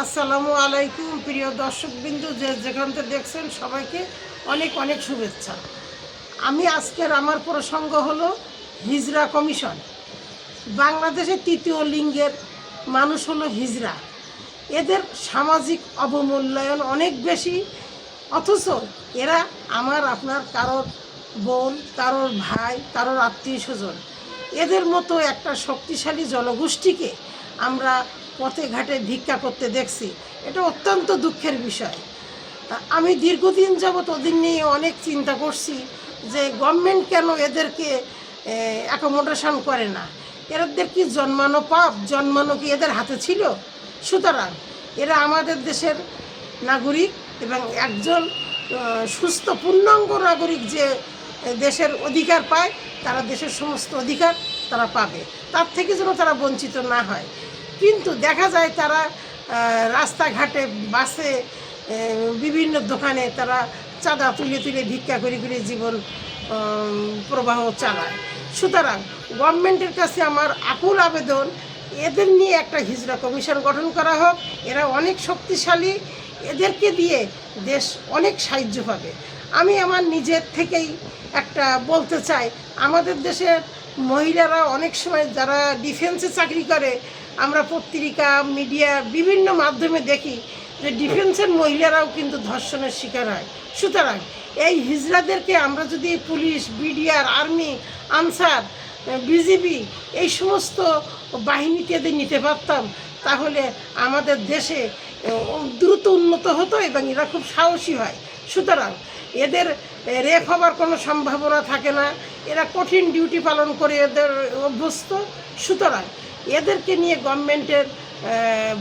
আসসালামু আলাইকুম প্রিয় দর্শকবিন্দু, যে যেখান থেকে দেখছেন সবাইকে অনেক অনেক শুভেচ্ছা। আমি আজকের আমার প্রসঙ্গ হলো হিজরা কমিশন। বাংলাদেশের তৃতীয় লিঙ্গের মানুষ হলো হিজরা। এদের সামাজিক অবমূল্যায়ন অনেক বেশি, অথচ এরা আমার আপনার কারোর বোন, কারোর ভাই, কারোর আত্মীয় স্বজন। এদের মতো একটা শক্তিশালী জনগোষ্ঠীকে আমরা পথে ঘাটে ভিক্ষা করতে দেখছি। এটা অত্যন্ত দুঃখের বিষয়। আমি দীর্ঘদিন যাবৎ ওদের নিয়ে অনেক চিন্তা করছি যে গভর্নমেন্ট কেন এদেরকে অ্যাকোমোডেশন করে না। এদের কি জন্মানো পাপ? জন্মানো কি এদের হাতে ছিল? সুতরাং এরা আমাদের দেশের নাগরিক এবং একজন সুস্থ পূর্ণাঙ্গ নাগরিক যে দেশের অধিকার পায়, তারা দেশের সমস্ত অধিকার তারা পাবে, তার থেকে যেন তারা বঞ্চিত না হয়। কিন্তু দেখা যায় তারা রাস্তাঘাটে, বাসে, বিভিন্ন দোকানে তারা চাঁদা তুলে তুলে ভিক্ষা করে করে জীবন প্রবাহ চালায়। সুতরাং গভর্নমেন্টের কাছে আমার আকুল আবেদন, এদের নিয়ে একটা হিজরা কমিশন গঠন করা হোক। এরা অনেক শক্তিশালী, এদেরকে দিয়ে দেশ অনেক সাহায্য পাবে। আমি আমার নিজের থেকেই একটা বলতে চাই, আমাদের দেশের মহিলারা অনেক সময় যারা ডিফেন্সে চাকরি করে, আমরা পত্রিকা, মিডিয়া, বিভিন্ন মাধ্যমে দেখি যে ডিফেন্সের মহিলারাও কিন্তু ধর্ষণের শিকার হয়। সুতরাং এই হিজড়াদেরকে আমরা যদি police, BDR, army, answer, BGB এই সমস্ত বাহিনীতে এদের নিতে পারতাম, তাহলে আমাদের দেশে দ্রুত উন্নত হতো এবং এরা খুব সাহসী হয়। সুতরাং এদের রেপ হবার কোনো সম্ভাবনা থাকে না, এরা কঠিন ডিউটি পালন করে এদের অভ্যস্ত। সুতরাং এদেরকে নিয়ে গভর্নমেন্টের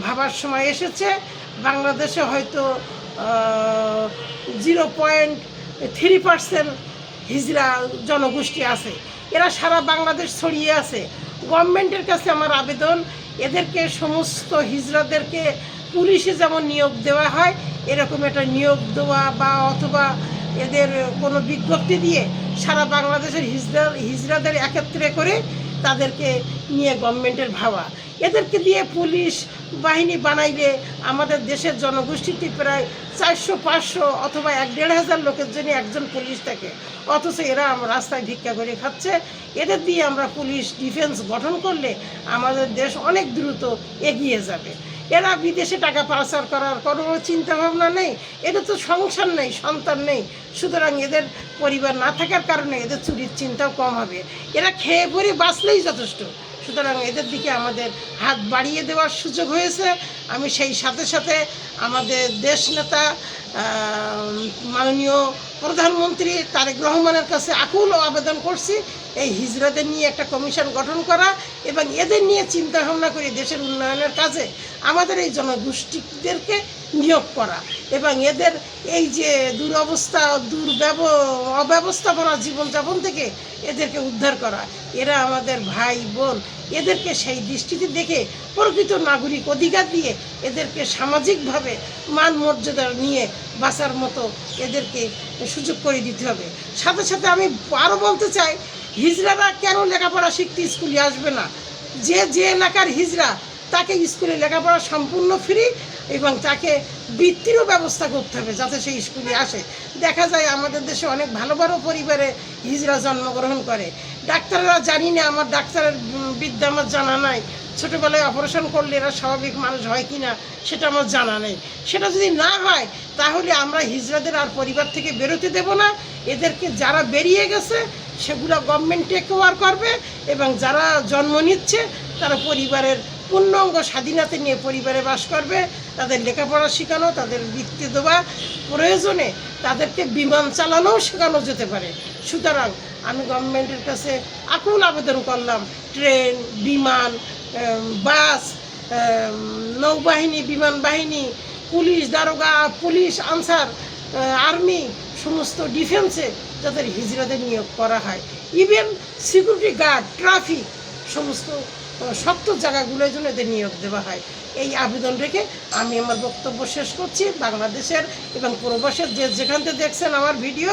ভাবার সময় এসেছে। বাংলাদেশে হয়তো 0.3% হিজড়া জনগোষ্ঠী আছে, এরা সারা বাংলাদেশ ছড়িয়ে আছে। গভর্নমেন্টের কাছে আমার আবেদন, এদেরকে সমস্ত হিজড়াদেরকে পুলিশে যেমন নিয়োগ দেওয়া হয়, এরকম একটা নিয়োগ দেওয়া বা অথবা এদের কোনো বিজ্ঞপ্তি দিয়ে সারা বাংলাদেশের হিজড়াদের একত্রে করে তাদেরকে নিয়ে গভর্নমেন্টের ভাবা। এদেরকে দিয়ে পুলিশ বাহিনী বানাইলে আমাদের দেশের জনগোষ্ঠীতে প্রায় 400-500 অথবা 1-1,500 লোকের জন্য একজন পুলিশ থাকে, অথচ এরা রাস্তায় ভিক্ষা করে খাচ্ছে। এদের দিয়ে আমরা পুলিশ ডিফেন্স গঠন করলে আমাদের দেশ অনেক দ্রুত এগিয়ে যাবে। এরা বিদেশে টাকা পাচার করার কোনো চিন্তাভাবনা নেই, এদের তো সংসার নেই, সন্তান নেই। সুতরাং এদের পরিবার না থাকার কারণে এদের চুরির চিন্তাও কম হবে, এরা খেয়ে পরে বাঁচলেই যথেষ্ট। সুতরাং এদের দিকে আমাদের হাত বাড়িয়ে দেওয়ার সুযোগ হয়েছে। আমি সেই সাথে সাথে আমাদের দেশ নেতা মাননীয় প্রধানমন্ত্রী তারেক রহমানের কাছে আকুল আবেদন করছি, এই হিজড়াদের নিয়ে একটা কমিশন গঠন করা এবং এদের নিয়ে চিন্তাভাবনা করে দেশের উন্নয়নের কাজে আমাদের এই জনগোষ্ঠীদেরকে নিয়োগ করা এবং এদের এই যে দুরবস্থা, অব্যবস্থাপনা জীবনযাপন থেকে এদেরকে উদ্ধার করা। এরা আমাদের ভাই বোন, এদেরকে সেই দৃষ্টিতে দেখে প্রকৃত নাগরিক অধিকার দিয়ে এদেরকে সামাজিকভাবে মান মর্যাদা নিয়ে বাঁচার মতো এদেরকে সুযোগ করে দিতে হবে। সাথে সাথে আমি আরও বলতে চাই, হিজড়ারা কেন লেখাপড়া শিখতে স্কুলে আসবে না? যে এলাকার হিজড়া তাকে স্কুলে লেখাপড়া সম্পূর্ণ ফ্রি এবং তাকে বৃত্তিরও ব্যবস্থা করতে হবে যাতে সেই স্কুলে আসে। দেখা যায় আমাদের দেশে অনেক ভালো ভালো পরিবারে হিজড়া জন্মগ্রহণ করে। ডাক্তাররা জানি না, আমার ডাক্তারের বিদ্যা আমার জানা নাই, ছোটোবেলায় অপারেশন করলে এরা স্বাভাবিক মানুষ হয় কি না সেটা আমার জানা নেই। সেটা যদি না হয় তাহলে আমরা হিজড়াদের আর পরিবার থেকে বেরোতে দেব না। এদেরকে যারা বেরিয়ে গেছে সেগুলো গভর্নমেন্ট টেক ওভার করবে এবং যারা জন্ম নিচ্ছে তারা পরিবারের পূর্ণাঙ্গ স্বাধীনতা নিয়ে পরিবারে বাস করবে। তাদের লেখাপড়া শেখানো, তাদের বৃত্তি দেওয়া, প্রয়োজনে তাদেরকে বিমান চালানোও শেখানো যেতে পারে। সুতরাং আমি গভর্নমেন্টের কাছে আকুল আবেদন করলাম, ট্রেন, বিমান, বাস, নৌবাহিনী, বিমান বাহিনী, পুলিশ, দারোগা, পুলিশ, আনসার, আর্মি, সমস্ত ডিফেন্সে যাদের হিজড়াদের নিয়োগ করা হয়, ইভেন সিকিউরিটি গার্ড, ট্রাফিক, সমস্ত শক্ত জায়গাগুলোর জন্য এদের নিয়োগ দেওয়া হয়। এই আবেদন রেখে আমি আমার বক্তব্য শেষ করছি। বাংলাদেশের এবং প্রবাসের যে যেখান থেকে দেখছেন আমার ভিডিও,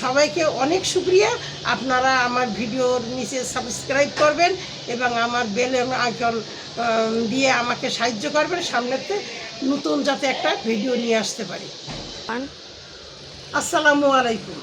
সবাইকে অনেক শুকরিয়া। আপনারা আমার ভিডিওর নিচে সাবস্ক্রাইব করবেন এবং আমার বেল আইকন দিয়ে আমাকে সাহায্য করবেন সামনেতে নতুন যাতে একটা ভিডিও নিয়ে আসতে পারি। আসসালামু আলাইকুম।